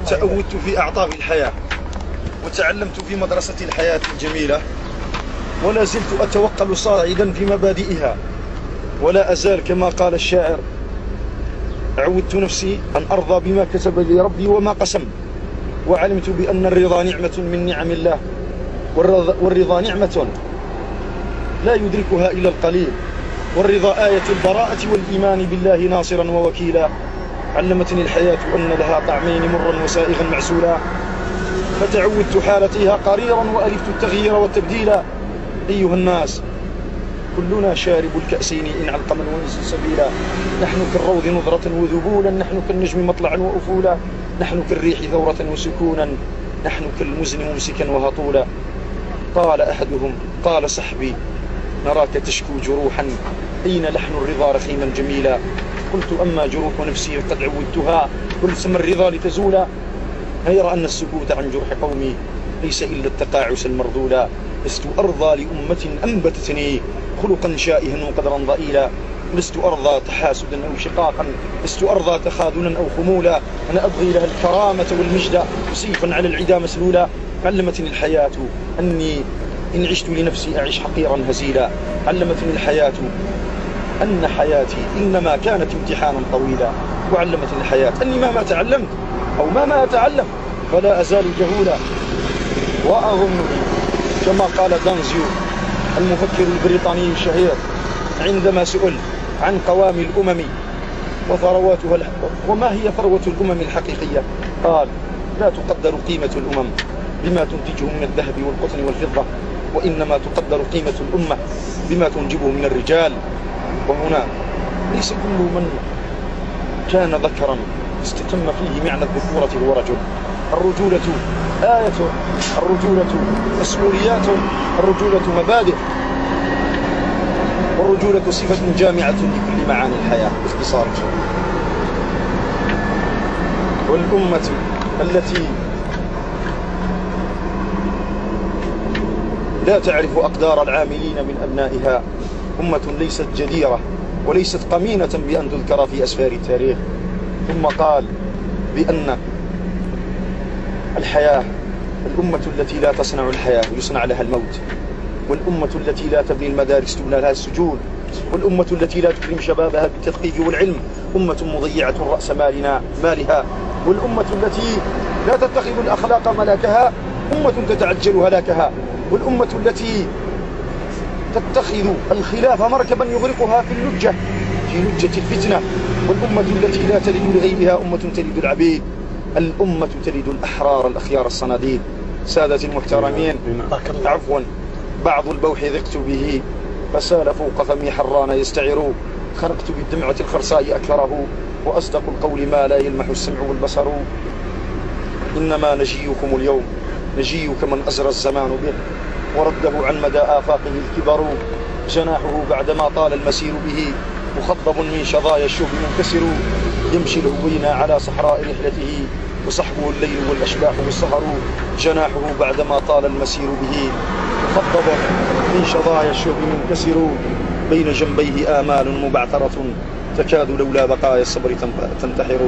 تأودت في أعطاب الحياة وتعلمت في مدرسة الحياة الجميلة، ولا زلت أتوقل صاعدا في مبادئها، ولا أزال كما قال الشاعر عودت نفسي أن أرضى بما كتب لي ربي وما قسم، وعلمت بأن الرضا نعمة من نعم الله، والرضا نعمة لا يدركها إلا القليل، والرضا آية البراءة والإيمان بالله ناصرا ووكيلا. علمتني الحياة أن لها طعمين مرا وسائغا معسولا، فتعودت حالتها قريرا وألفت التغيير والتبديل. أيها الناس كلنا شارب الكأسين إن علقما ونسي سبيلا، نحن كالروض نظرة وذبولا، نحن كالنجم مطلعا وأفولا، نحن كالريح ثورة وسكونا، نحن كالمزن ممسكا وهطولا. قال أحدهم قال صحبي نراك تشكو جروحا، أين لحن الرضا رخيما جميلا؟ قلت أما جروح نفسي قد عودتها، ولسم الرضا لتزولا، غير أن السكوت عن جرح قومي ليس إلا التقاعس المرذولا. لست أرضى لأمة أنبتتني خلقا شائها وقدرا ضئيلا، لست أرضى تحاسدا أو شقاقا، لست أرضى تخاذلا أو خمولا، أنا أبغي لها الكرامة والمجد وسيفا على العدا مسلولا. علمتني الحياة أني إن عشت لنفسي أعيش حقيرا هزيلا، علمتني الحياة أن حياتي إنما كانت امتحانا طويلا، وعلمتني الحياة أني مهما تعلمت أو ما أتعلم فلا أزال جهولا. وأظن كما قال دانزيو المفكر البريطاني الشهير عندما سئل عن قوام الأمم وثرواتها وما هي ثروة الأمم الحقيقية، قال لا تقدر قيمة الأمم بما تنتجه من الذهب والقطن والفضة، وإنما تقدر قيمة الأمة بما تنجبه من الرجال. وهنا ليس كل من كان ذكرا استتم فيه معنى الذكورة هو رجل. الرجولة آية، الرجولة مسؤوليات، الرجولة مبادئ، والرجولة صفة جامعة لكل معاني الحياة باختصار. والأمة التي لا تعرف أقدار العاملين من أبنائها أمة ليست جديرة وليست قمينة بأن تذكر في أسفار التاريخ. ثم قال بأن الحياة الأمة التي لا تصنع الحياة يصنع لها الموت، والأمة التي لا تبني المدارس تبنى لها السجون، والأمة التي لا تكرم شبابها بالتثقيف والعلم أمة مضيعة رأس مالها، والأمة التي لا تتخذ الأخلاق ملاكها أمة تتعجل هلاكها، والأمة التي تتخذ الخلاف مركبا يغرقها في اللجة في لجة الفتنة، والأمة التي لا تلد لغيرها أمة تلد العبيد، الأمة تلد الأحرار الأخيار الصناديد. سادتي المحترمين، عفوا بعض البوح ذقت به فسال فوق فمي حران يستعر، خرقت بالدمعة الخرساء أكثره، وأصدق القول ما لا يلمح السمع والبصر. إنما نجيكم اليوم نجي كمن أزرى الزمان به، ورده عن مدى آفاقه الكبر، جناحه بعدما طال المسير به مخضب من شظايا الشوب منكسر، يمشي الهوينا على صحراء رحلته وصحبه الليل والأشباح والسهر، جناحه بعدما طال المسير به مخضب من شظايا الشوب منكسر، بين جنبيه آمال مبعثرة تكاد لولا بقايا الصبر تنتحر.